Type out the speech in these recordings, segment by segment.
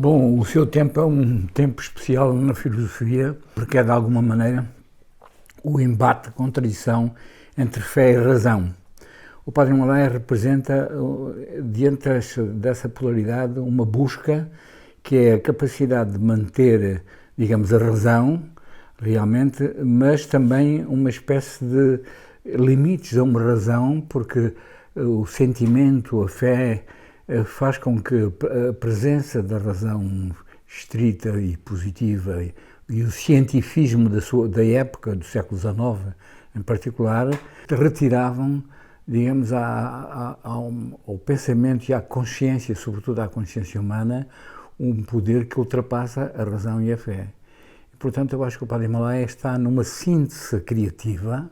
Bom, o seu tempo é um tempo especial na filosofia, porque é de alguma maneira o embate, a contradição entre fé e razão. O Padre Himalaia representa, diante dessa polaridade, uma busca que é a capacidade de manter, digamos, a razão, realmente, mas também uma espécie de limites a uma razão, porque o sentimento, a fé, faz com que a presença da razão estrita e positiva e o cientifismo da época, do século XIX em particular, retiravam, digamos, ao pensamento e à consciência, sobretudo à consciência humana, um poder que ultrapassa a razão e a fé. E, portanto, eu acho que o Padre Himalaia está numa síntese criativa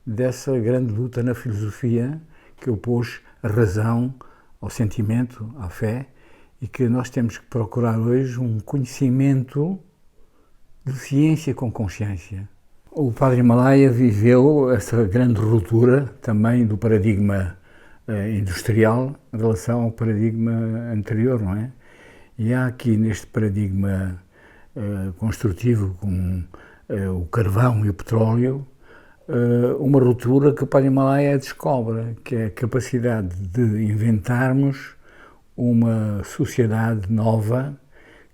dessa grande luta na filosofia que opôs a razão ao sentimento, à fé, e que nós temos que procurar hoje um conhecimento de ciência com consciência. O Padre Himalaia viveu essa grande ruptura também do paradigma industrial em relação ao paradigma anterior, não é? E há aqui neste paradigma construtivo com o carvão e o petróleo uma ruptura que o Padre Himalaia descobre, que é a capacidade de inventarmos uma sociedade nova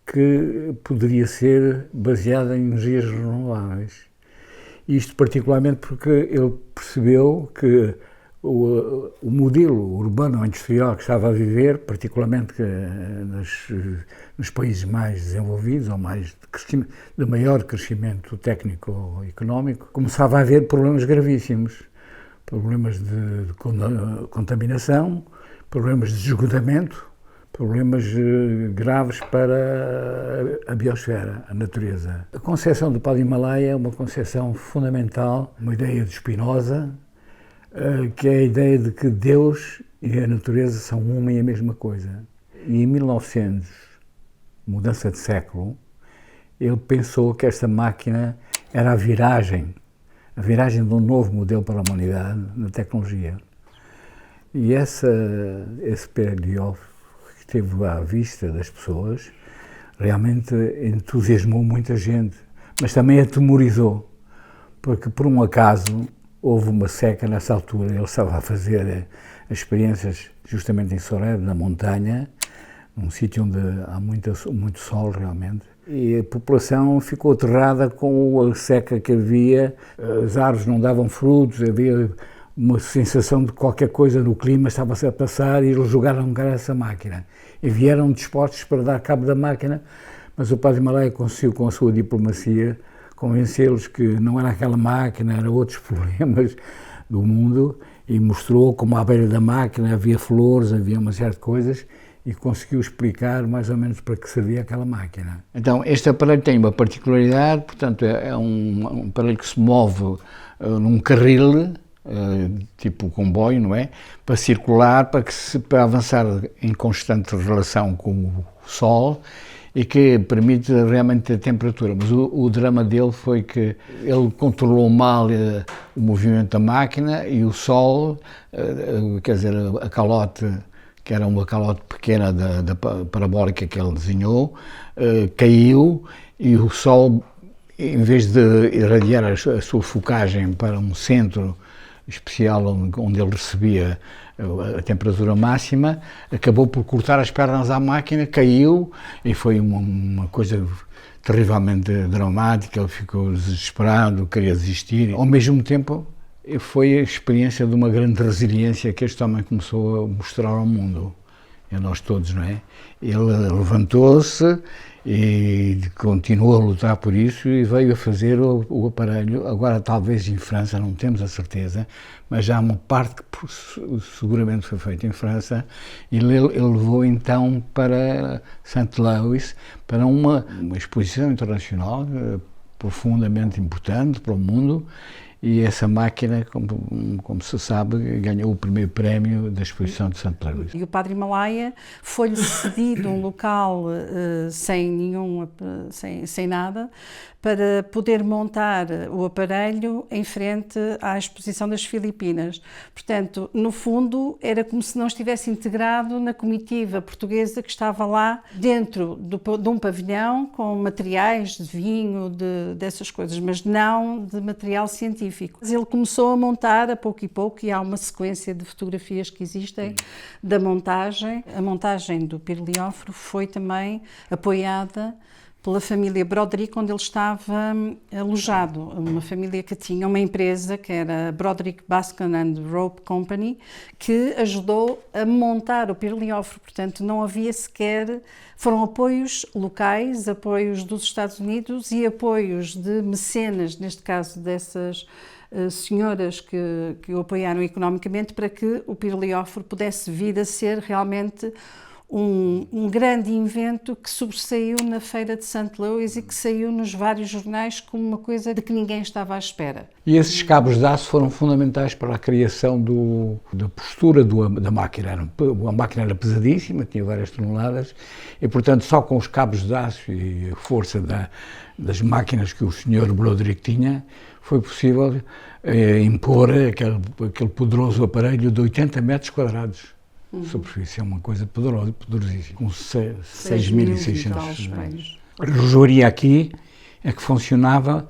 que poderia ser baseada em energias renováveis. Isto particularmente porque ele percebeu que o modelo urbano-industrial que estava a viver, particularmente nos países mais desenvolvidos, ou de maior crescimento técnico-económico, começava a haver problemas gravíssimos. Problemas de contaminação, problemas de esgotamento, problemas graves para a biosfera, a natureza. A concepção do Padre Himalaia é uma concepção fundamental, uma ideia de Spinoza, que é a ideia de que Deus e a natureza são uma e a mesma coisa. E em 1900, mudança de século, ele pensou que esta máquina era a viragem de um novo modelo para a humanidade na tecnologia. E esse período que esteve à vista das pessoas realmente entusiasmou muita gente, mas também atemorizou, porque por um acaso houve uma seca nessa altura. Ele estava a fazer experiências justamente em Soré, na montanha, num sítio onde há muito sol realmente, e a população ficou aterrada com a seca que havia, as árvores não davam frutos, havia uma sensação de qualquer coisa no clima estava-se a passar, e eles jogaram cá essa máquina e vieram dispostos para dar cabo da máquina, mas o Padre Himalaia conseguiu, com a sua diplomacia, convencê-los que não era aquela máquina, eram outros problemas do mundo, e mostrou como à beira da máquina havia flores, havia uma série de coisas, e conseguiu explicar mais ou menos para que servia aquela máquina. Então, este aparelho tem uma particularidade, portanto, é um aparelho que se move num carril, tipo comboio, não é? Para circular, para avançar em constante relação com o Sol, e que permite realmente a temperatura. Mas o drama dele foi que ele controlou mal o movimento da máquina, e o Sol, quer dizer, a calote, que era uma calote pequena da parabólica que ele desenhou, caiu, e o Sol, em vez de irradiar a sua focagem para um centro especial onde ele recebia a temperatura máxima, acabou por cortar as pernas à máquina, caiu, e foi uma coisa terrivelmente dramática. Ele ficou desesperado, queria desistir. Ao mesmo tempo, foi a experiência de uma grande resiliência que este homem começou a mostrar ao mundo, e a nós todos, não é? Ele levantou-se e continuou a lutar por isso, e veio a fazer o aparelho. Agora, talvez em França, não temos a certeza, mas já há uma parte que seguramente foi feita em França, e ele levou então para St. Louis, para uma exposição internacional profundamente importante para o mundo, e essa máquina, como se sabe, ganhou o primeiro prémio da exposição de St. Louis. E o Padre Himalaia foi-lhe cedido um local sem nada, para poder montar o aparelho em frente à exposição das Filipinas. Portanto, no fundo, era como se não estivesse integrado na comitiva portuguesa que estava lá dentro de um pavilhão com materiais de vinho, dessas coisas, mas não de material científico. Ele começou a montar a pouco e há uma sequência de fotografias que existem da montagem. A montagem do Pirlióforo foi também apoiada pela família Broderick, onde ele estava alojado, uma família que tinha uma empresa que era a Broderick Bascom and Rope Company, que ajudou a montar o Pirlióforo. Portanto, não havia sequer... Foram apoios locais, apoios dos Estados Unidos e apoios de mecenas, neste caso dessas senhoras que o apoiaram economicamente, para que o Pirlióforo pudesse vir a ser realmente um grande invento que sobressaiu na feira de St. Louis e que saiu nos vários jornais como uma coisa de que ninguém estava à espera. E esses cabos de aço foram fundamentais para a criação da postura da máquina. A máquina era pesadíssima, tinha várias toneladas, e portanto só com os cabos de aço e a força das máquinas que o Sr. Broderick tinha, foi possível impor aquele poderoso aparelho de 80 metros quadrados. Superfície é uma coisa poderosíssima, com 6.600 espelhos. A relojoaria aqui é que funcionava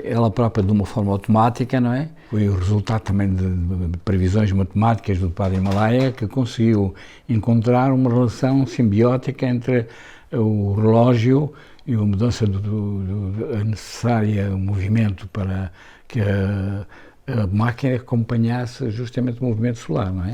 ela própria de uma forma automática, não é? Foi o resultado também de previsões matemáticas do Padre Himalaia, que conseguiu encontrar uma relação simbiótica entre o relógio e a mudança a necessária movimento para que a máquina acompanhasse justamente o movimento solar, não é?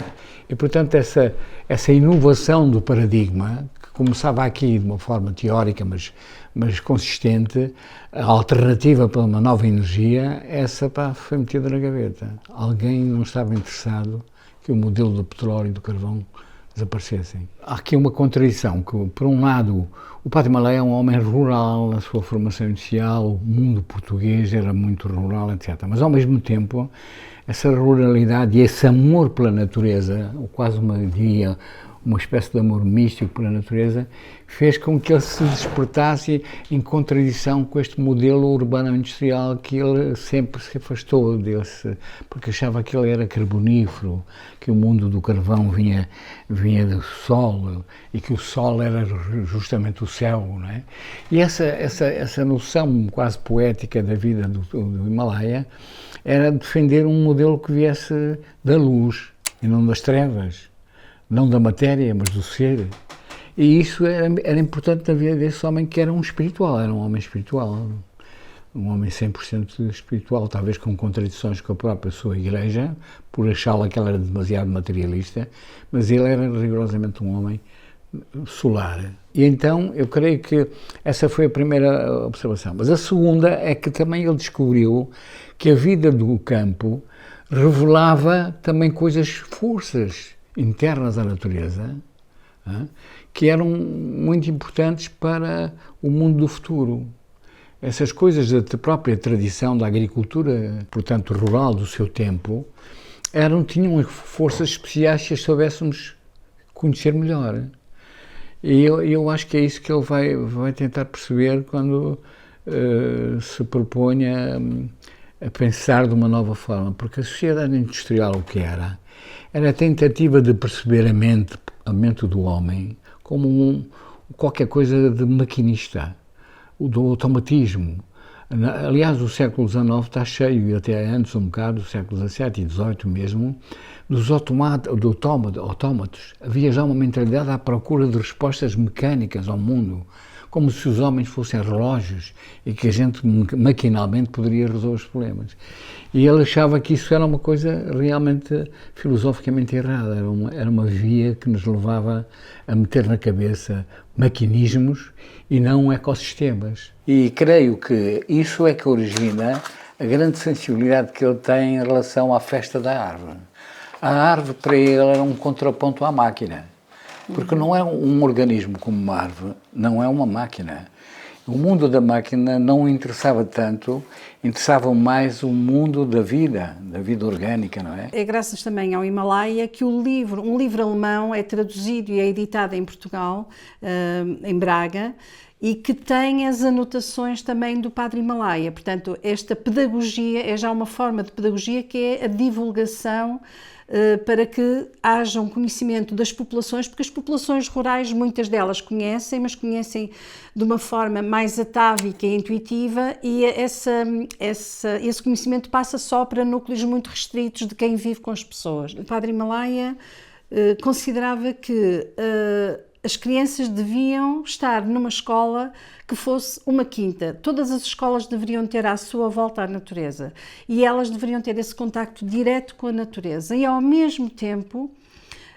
E, portanto, essa inovação do paradigma, que começava aqui de uma forma teórica, mas consistente, a alternativa para uma nova energia, essa foi metida na gaveta. Alguém não estava interessado que o modelo do petróleo e do carvão desaparecessem. Há aqui uma contradição, que, por um lado, o Padre Himalaia é um homem rural na sua formação inicial, o mundo português era muito rural, etc. Mas, ao mesmo tempo, essa ruralidade e esse amor pela natureza, ou quase uma espécie de amor místico pela natureza, fez com que ele se despertasse em contradição com este modelo urbano-industrial que ele sempre se afastou desse, porque achava que ele era carbonífero, que o mundo do carvão vinha do sol e que o sol era justamente o céu, não é? E essa noção quase poética da vida do Himalaia era defender um modelo que viesse da luz e não das trevas. Não da matéria, mas do ser. E isso era importante na vida desse homem, que era um espiritual, era um homem espiritual, um homem 100% espiritual, talvez com contradições com a própria sua igreja, por achá-la que ela era demasiado materialista, mas ele era rigorosamente um homem solar. E então, eu creio que essa foi a primeira observação. Mas a segunda é que também ele descobriu que a vida do campo revelava também forças internas à natureza, que eram muito importantes para o mundo do futuro. Essas coisas da própria tradição da agricultura, portanto, rural do seu tempo, tinham forças especiais se as soubéssemos conhecer melhor. E eu acho que é isso que ele vai tentar perceber quando se propõe a pensar de uma nova forma, porque a sociedade industrial, o que era a tentativa de perceber a mente do homem como qualquer coisa de maquinista, do automatismo. Aliás, o século XIX está cheio, e até antes um bocado, do século XVII e XVIII mesmo, dos autómatos. Havia já uma mentalidade à procura de respostas mecânicas ao mundo, como se os homens fossem relógios e que a gente maquinalmente poderia resolver os problemas. E ele achava que isso era uma coisa realmente filosoficamente errada, era uma via que nos levava a meter na cabeça maquinismos e não ecossistemas. E creio que isso é que origina a grande sensibilidade que ele tem em relação à festa da árvore. A árvore para ele era um contraponto à máquina. Porque não é um organismo como uma árvore, não é uma máquina. O mundo da máquina não o interessava tanto, interessava mais o mundo da vida orgânica, não é? É graças também ao Himalaia que um livro alemão é traduzido e é editado em Portugal, em Braga, e que tem as anotações também do Padre Himalaia. Portanto, esta pedagogia é já uma forma de pedagogia que é a divulgação para que haja um conhecimento das populações, porque as populações rurais, muitas delas conhecem, mas conhecem de uma forma mais atávica e intuitiva, e esse conhecimento passa só para núcleos muito restritos de quem vive com as pessoas. O Padre Himalaia considerava que as crianças deviam estar numa escola que fosse uma quinta. Todas as escolas deveriam ter à sua volta a natureza e elas deveriam ter esse contacto direto com a natureza. E ao mesmo tempo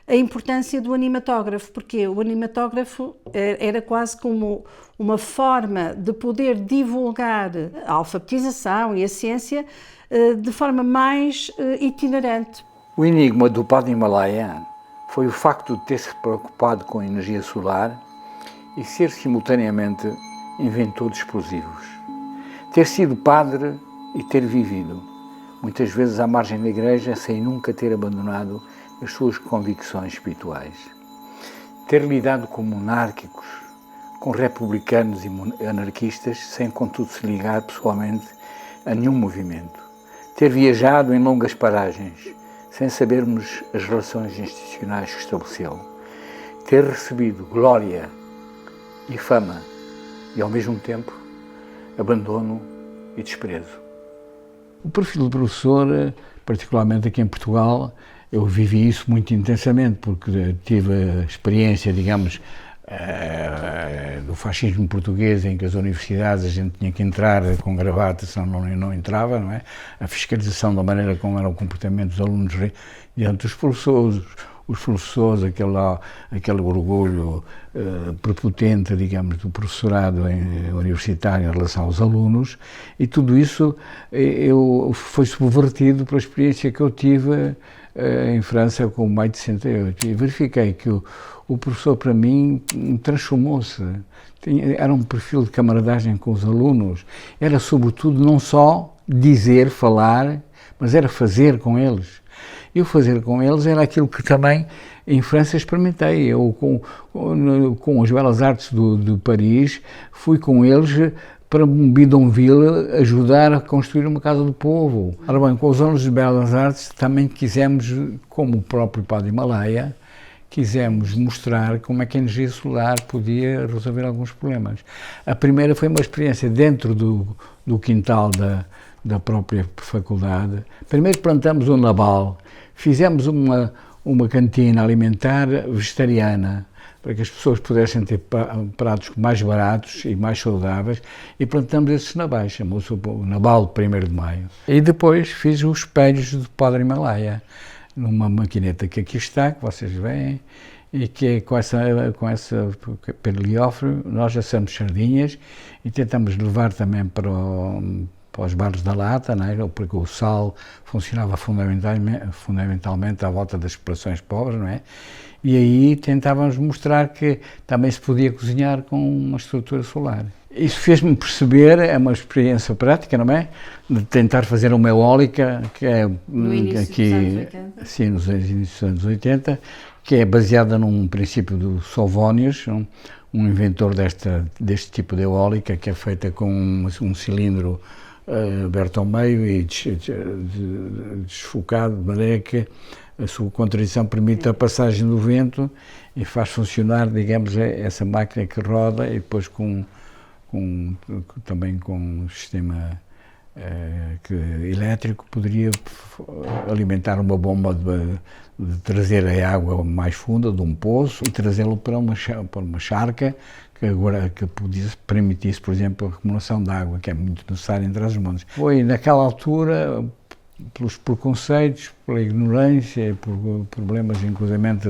a importância do animatógrafo, porque o animatógrafo era quase como uma forma de poder divulgar a alfabetização e a ciência de forma mais itinerante. O enigma do Padre Himalaia foi o facto de ter se preocupado com a energia solar e ser simultaneamente inventor de explosivos. Ter sido padre e ter vivido, muitas vezes à margem da igreja, sem nunca ter abandonado as suas convicções espirituais. Ter lidado com monárquicos, com republicanos e anarquistas, sem contudo se ligar pessoalmente a nenhum movimento. Ter viajado em longas paragens, sem sabermos as relações institucionais que estabeleceu. Ter recebido glória e fama e, ao mesmo tempo, abandono e desprezo. O perfil do professor, particularmente aqui em Portugal, eu vivi isso muito intensamente, porque tive a experiência, digamos, do fascismo português, em que as universidades a gente tinha que entrar com gravata, senão não entrava, não é? A fiscalização da maneira como era o comportamento dos alunos diante dos professores, os professores, aquele orgulho prepotente, digamos, do professorado universitário em relação aos alunos, e tudo isso foi subvertido pela experiência que eu tive em França com o Maio de 68, e verifiquei que o professor, para mim, transformou-se. Era um perfil de camaradagem com os alunos, era sobretudo não só dizer, falar, mas era fazer com eles. E o fazer com eles era aquilo que também em França experimentei. Eu, com as Belas Artes de Paris, fui com eles para Bidonville ajudar a construir uma casa do povo. Ora bem, com os alunos de Belas Artes também quisemos, como o próprio Padre Himalaia, quisemos mostrar como é que a energia solar podia resolver alguns problemas. A primeira foi uma experiência dentro do quintal da própria faculdade. Primeiro plantamos um nabal, fizemos uma cantina alimentar vegetariana, para que as pessoas pudessem ter pratos mais baratos e mais saudáveis, e plantamos esses nabais, chamou-se o Nabal de 1º de Maio. E depois fiz os espelhos do Padre Himalaia, numa maquineta que aqui está, que vocês veem, e que é com essa perliófero nós assamos sardinhas e tentamos levar também para os bares da lata, não é? Porque o sal funcionava fundamentalmente à volta das populações pobres, não é? E aí tentávamos mostrar que também se podia cozinhar com uma estrutura solar. Isso fez-me perceber, é uma experiência prática, não é? De tentar fazer uma eólica, que é no início aqui, dos anos 80. Sim, nos inícios dos anos 80, que é baseada num princípio do Solvónios, um inventor deste tipo de eólica, que é feita com um cilindro aberto ao meio e desfocado, de maneira que a sua contradição permite a passagem do vento e faz funcionar, digamos, essa máquina que roda, e depois também com um sistema elétrico poderia alimentar uma bomba de trazer a água mais funda de um poço e trazê-lo para uma charca que permitisse, por exemplo, a acumulação de água, que é muito necessária em Trás-os-Montes. Foi naquela altura, pelos preconceitos, pela ignorância, por problemas, inclusivamente,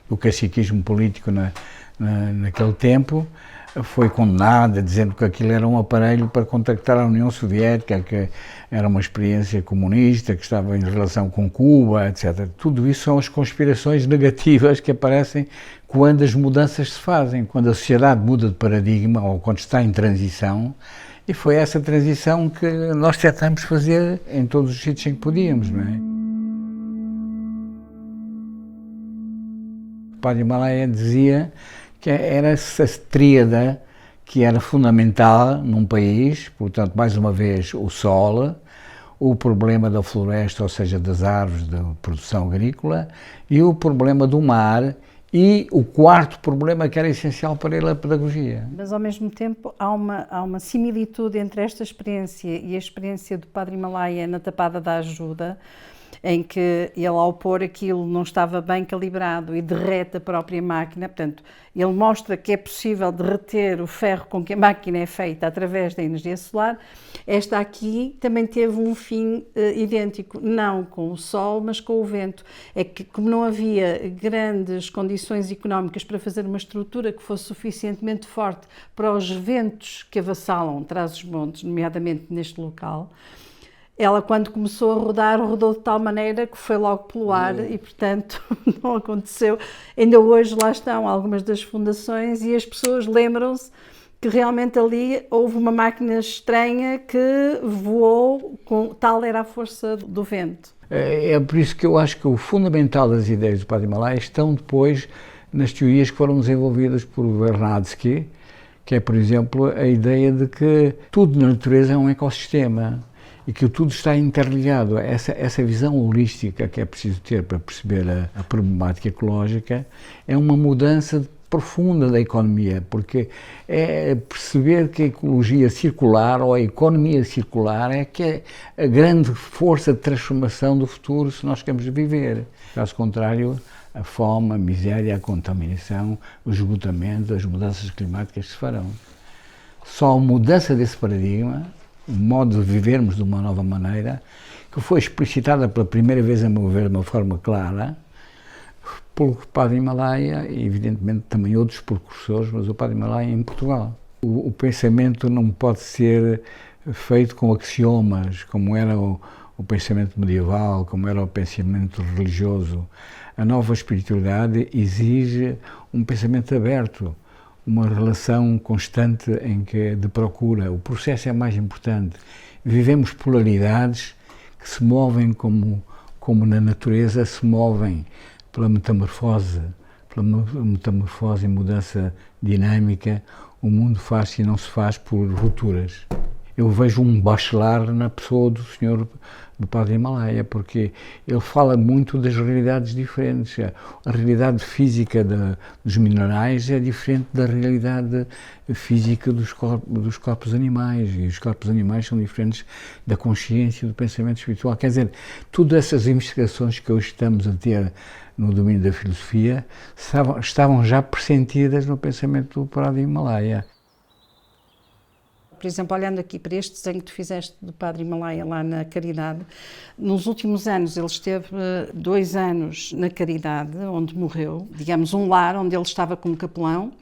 do caciquismo político naquele tempo, foi condenada, dizendo que aquilo era um aparelho para contactar a União Soviética, que era uma experiência comunista, que estava em relação com Cuba, etc. Tudo isso são as conspirações negativas que aparecem quando as mudanças se fazem, quando a sociedade muda de paradigma ou quando está em transição. E foi essa transição que nós tentamos fazer em todos os sítios em que podíamos, não é? O padre Himalaia dizia que era essa tríada que era fundamental num país, portanto, mais uma vez, o sol, o problema da floresta, ou seja, das árvores, da produção agrícola, e o problema do mar, e o quarto problema que era essencial para ele, a pedagogia. Mas, ao mesmo tempo, há uma similitude entre esta experiência e a experiência do padre Himalaia na Tapada da Ajuda, em que ele, ao pôr aquilo, não estava bem calibrado e derrete a própria máquina. Portanto, ele mostra que é possível derreter o ferro com que a máquina é feita através da energia solar. Esta aqui também teve um fim idêntico, não com o sol, mas com o vento. É que, como não havia grandes condições económicas para fazer uma estrutura que fosse suficientemente forte para os ventos que avassalam Trás-os-Montes, nomeadamente neste local, ela, quando começou a rodar, rodou de tal maneira que foi logo pelo ar e, portanto, não aconteceu. Ainda hoje lá estão algumas das fundações e as pessoas lembram-se que realmente ali houve uma máquina estranha que voou, tal era a força do vento. É por isso que eu acho que o fundamental das ideias do padre Himalaia estão depois nas teorias que foram desenvolvidas por Vernadsky, que é, por exemplo, a ideia de que tudo na natureza é um ecossistema e que tudo está interligado. Essa visão holística que é preciso ter para perceber a problemática ecológica é uma mudança profunda da economia, porque é perceber que a ecologia circular ou a economia circular é que é a grande força de transformação do futuro se nós queremos viver. Caso contrário, a fome, a miséria, a contaminação, o esgotamento, as mudanças climáticas se farão. Só a mudança desse paradigma, o modo de vivermos de uma nova maneira, que foi explicitada pela primeira vez, a meu ver, de uma forma clara, pelo padre Himalaia e, evidentemente, também outros precursores, mas o padre Himalaia em Portugal. O pensamento não pode ser feito com axiomas, como era o pensamento medieval, como era o pensamento religioso. A nova espiritualidade exige um pensamento aberto, uma relação constante de procura. O processo é mais importante. Vivemos polaridades que se movem como na natureza se movem pela metamorfose e mudança dinâmica. O mundo faz-se e não se faz por rupturas. Eu vejo um bachelar na pessoa do padre Himalaia, porque ele fala muito das realidades diferentes. A realidade física dos minerais é diferente da realidade física dos corpos animais, e os corpos animais são diferentes da consciência, do pensamento espiritual. Quer dizer, todas essas investigações que hoje estamos a ter no domínio da filosofia estavam já pressentidas no pensamento do padre Himalaia. Por exemplo, olhando aqui para este desenho que tu fizeste do padre Himalaia lá na Caridade, nos últimos anos ele esteve 2 anos na Caridade, onde morreu, digamos um lar onde ele estava como capelão.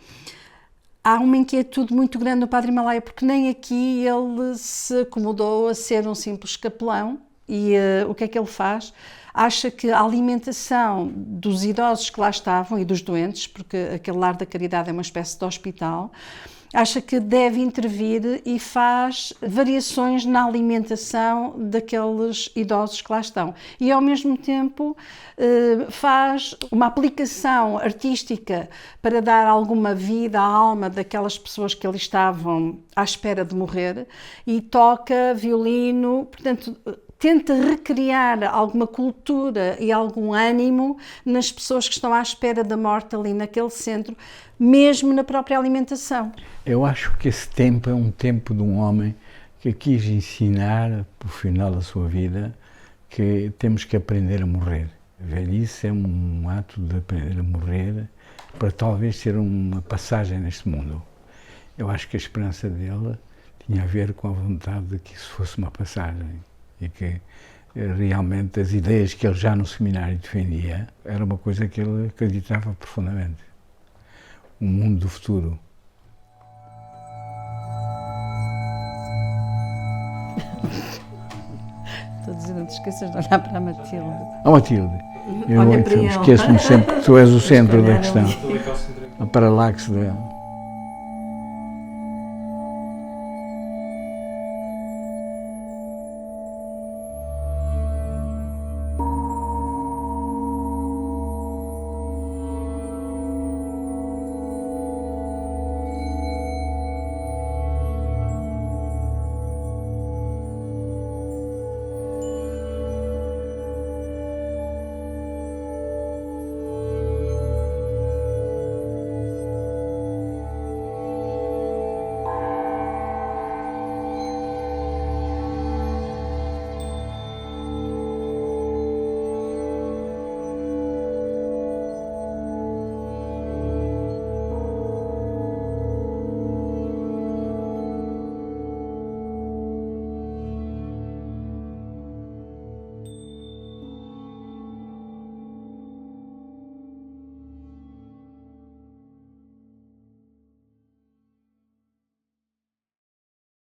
Há uma inquietude muito grande no padre Himalaia, porque nem aqui ele se acomodou a ser um simples capelão. E o que é que ele faz? Acha que a alimentação dos idosos que lá estavam e dos doentes, porque aquele lar da Caridade é uma espécie de hospital, acha que deve intervir e faz variações na alimentação daqueles idosos que lá estão. E, ao mesmo tempo, faz uma aplicação artística para dar alguma vida à alma daquelas pessoas que ali estavam à espera de morrer, e toca violino, portanto, tenta recriar alguma cultura e algum ânimo nas pessoas que estão à espera da morte ali naquele centro, mesmo na própria alimentação. Eu acho que esse tempo é um tempo de um homem que quis ensinar, por final da sua vida, que temos que aprender a morrer. A velhice é um ato de aprender a morrer para talvez ser uma passagem neste mundo. Eu acho que a esperança dele tinha a ver com a vontade de que isso fosse uma passagem e que realmente as ideias que ele já no seminário defendia era uma coisa que ele acreditava profundamente. Um mundo do futuro. esqueças de olhar para a Matilde. Oh, Matilde, Olha para ela. esqueço-me sempre que tu és o centro da questão. Ali. A paralaxe da...